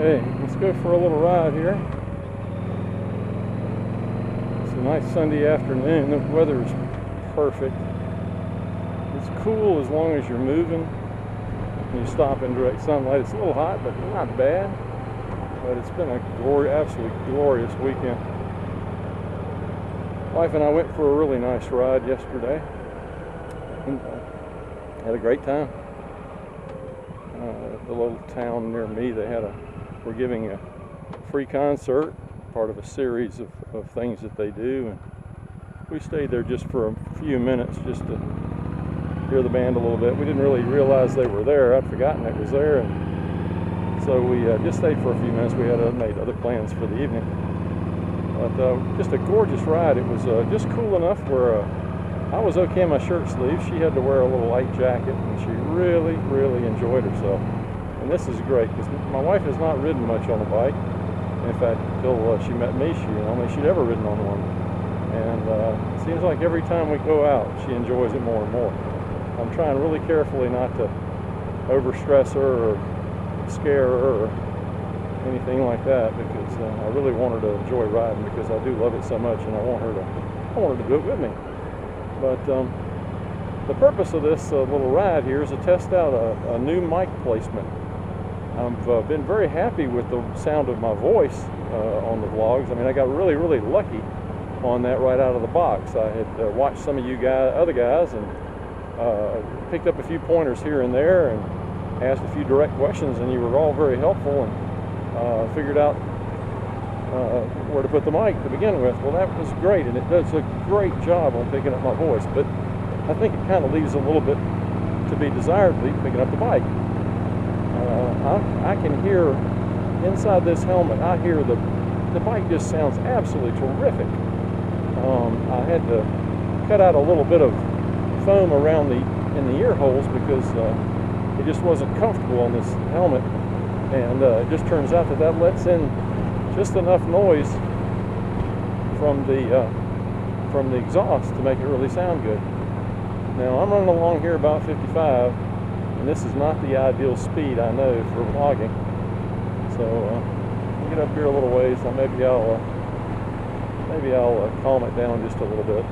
Okay, let's go for a little ride here. It's a nice Sunday afternoon. The weather is perfect. It's cool as long as you're moving and you stop in direct sunlight. It's a little hot, but not bad. But it's been a absolutely glorious weekend. Wife and I went for a really nice ride yesterday. And, had a great time. The little town near me, we're giving a free concert, part of a series of things that they do, and we stayed there just for a few minutes just to hear the band a little bit. We didn't really realize they were there. I'd forgotten it was there, and so we just stayed for a few minutes. We had made other plans for the evening, but just a gorgeous ride. It was just cool enough where I was okay in my shirt sleeves. She had to wear a little light jacket, and she really, really enjoyed herself. And this is great because my wife has not ridden much on a bike. In fact, until she met me, I don't think she'd ever ridden on one. And it seems like every time we go out, she enjoys it more and more. I'm trying really carefully not to overstress her or scare her or anything like that, because I really want her to enjoy riding, because I do love it so much, and I want her to do it with me. But the purpose of this little ride here is to test out a new mic placement. I've been very happy with the sound of my voice on the vlogs. I mean, I got really, really lucky on that right out of the box. I had watched some of you other guys, and picked up a few pointers here and there, and asked a few direct questions, and you were all very helpful, and figured out where to put the mic to begin with. Well, that was great, and it does a great job on picking up my voice, but I think it kind of leaves a little bit to be desired picking up the bike. I can hear inside this helmet, I hear the bike just sounds absolutely terrific. I had to cut out a little bit of foam around in the ear holes because it just wasn't comfortable on this helmet, and it just turns out that lets in just enough noise from the exhaust to make it really sound good. Now I'm running along here about 55, and this is not the ideal speed, I know, for vlogging. So I'll get up here a little ways, and maybe I'll calm it down just a little bit.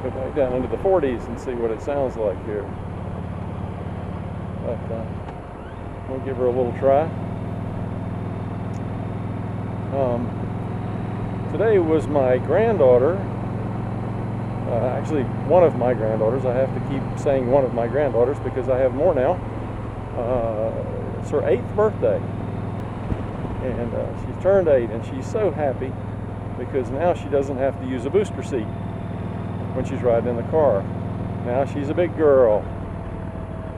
Go back down into the 40s and see what it sounds like here. But we'll give her a little try. Today was my granddaughter, actually one of my granddaughters. I have to keep saying one of my granddaughters because I have more now. It's her 8th birthday, and she's turned 8, and she's so happy because now she doesn't have to use a booster seat when she's riding in the car. Now she's a big girl.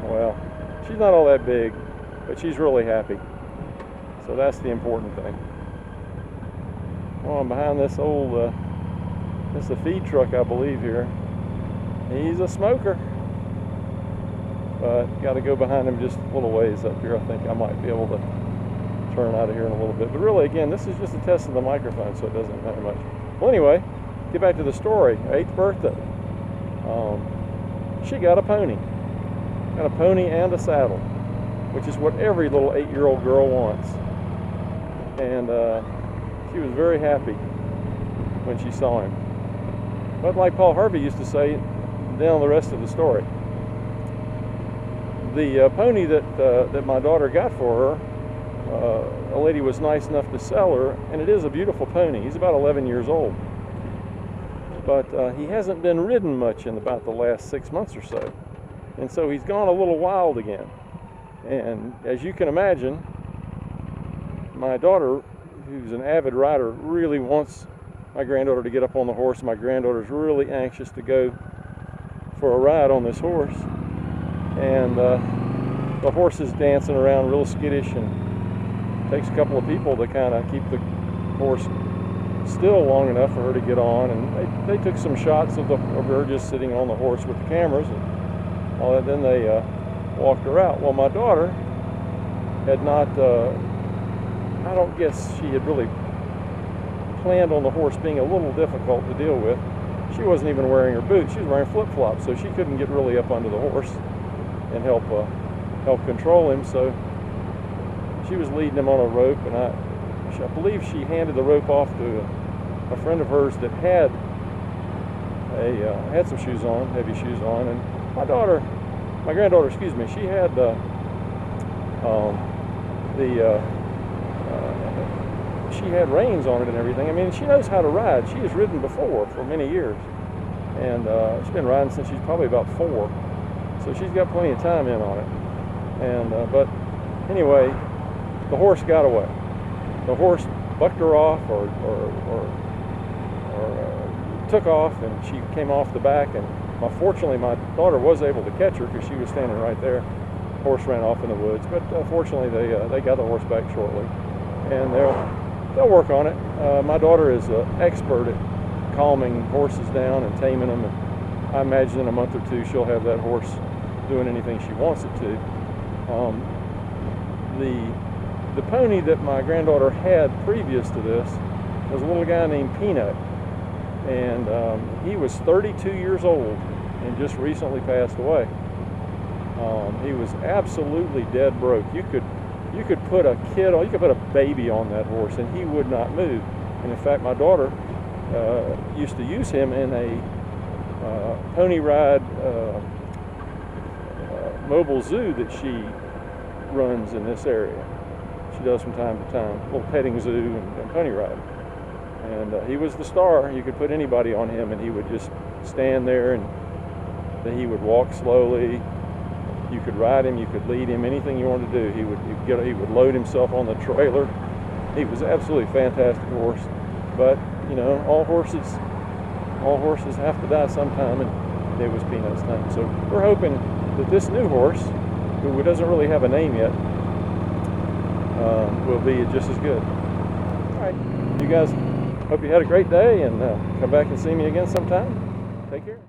Well, she's not all that big, but she's really happy. So that's the important thing. Well, I'm behind this old, this is a feed truck, I believe, here. He's a smoker. But got to go behind him just a little ways up here. I think I might be able to turn out of here in a little bit. But really, again, this is just a test of the microphone, so it doesn't matter much. Well, anyway, get back to the story. 8th birthday. She got a pony. Got a pony and a saddle, which is what every little 8-year-old girl wants. And she was very happy when she saw him. But like Paul Harvey used to say, down the rest of the story. The pony that my daughter got for her, a lady was nice enough to sell her, and it is a beautiful pony. He's about 11 years old. But he hasn't been ridden much in about the last 6 months or so. And so he's gone a little wild again. And as you can imagine, my daughter, who's an avid rider, really wants my granddaughter to get up on the horse. My granddaughter's really anxious to go for a ride on this horse. And the horse is dancing around real skittish, and takes a couple of people to kind of keep the horse still long enough for her to get on. And they took some shots of her just sitting on the horse with the cameras and all that. Then they walked her out. Well, my daughter had not, I don't guess she had really planned on the horse being a little difficult to deal with. She wasn't even wearing her boots. She was wearing flip-flops, so she couldn't get really up under the horse and help control him. So she was leading him on a rope, and I believe she handed the rope off to a friend of hers that had some shoes on, heavy shoes on, and my granddaughter, excuse me, she had she had reins on it and everything. I mean, she knows how to ride. She has ridden before for many years, and she's been riding since she's probably about 4, so she's got plenty of time in on it. And but anyway, the horse got away. The horse bucked her off, or took off, and she came off the back. And fortunately, my daughter was able to catch her because she was standing right there. The horse ran off in the woods, but fortunately, they got the horse back shortly, and they'll work on it. My daughter is an expert at calming horses down and taming them, and I imagine in a month or 2 she'll have that horse doing anything she wants it to. The pony that my granddaughter had previous to this was a little guy named Peanut, and he was 32 years old and just recently passed away. He was absolutely dead broke. You could put a kid on, you could put a baby on that horse and he would not move. And in fact, my daughter used to use him in a pony ride mobile zoo that she runs in this area. She does from time to time, a little petting zoo and pony ride. And he was the star. You could put anybody on him and he would just stand there, and then he would walk slowly. You could ride him, you could lead him, anything you wanted to do. He would load himself on the trailer. He was an absolutely fantastic horse. But you know, all horses have to die sometime, and it was Peanut's time. So we're hoping that this new horse, who doesn't really have a name yet, will be just as good. All right, you guys, hope you had a great day, and come back and see me again sometime. Take care.